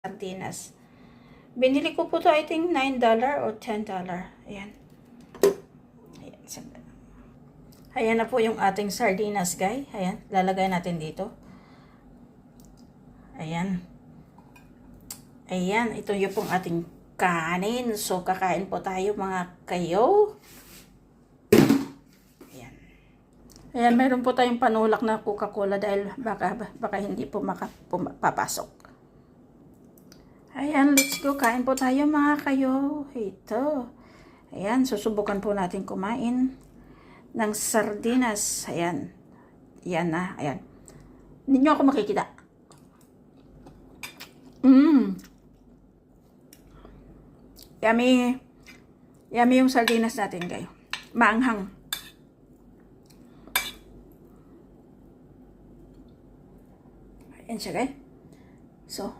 sardinas. Binili ko po to, I think $9 or $10. Ayan. Ayan. Ayan na po yung ating sardinas, guys. Ayan. Lalagay natin dito. Ayan. Ayan. Ito yung pong ating kanin. So, kakain po tayo mga kayo. Ayan. Ayan. Meron po tayong panulak na Coca-Cola dahil baka hindi po makapapasok. Ayan, let's go. Kain po tayo mga kayo. Ito. Ayan, susubukan po natin kumain ng sardinas. Ayan. Ayan na. Ayan. Hindi nyo ako makikita. Yummy. Yummy yung sardinas natin, kayo. Maanghang. Ayan siya, guys. So,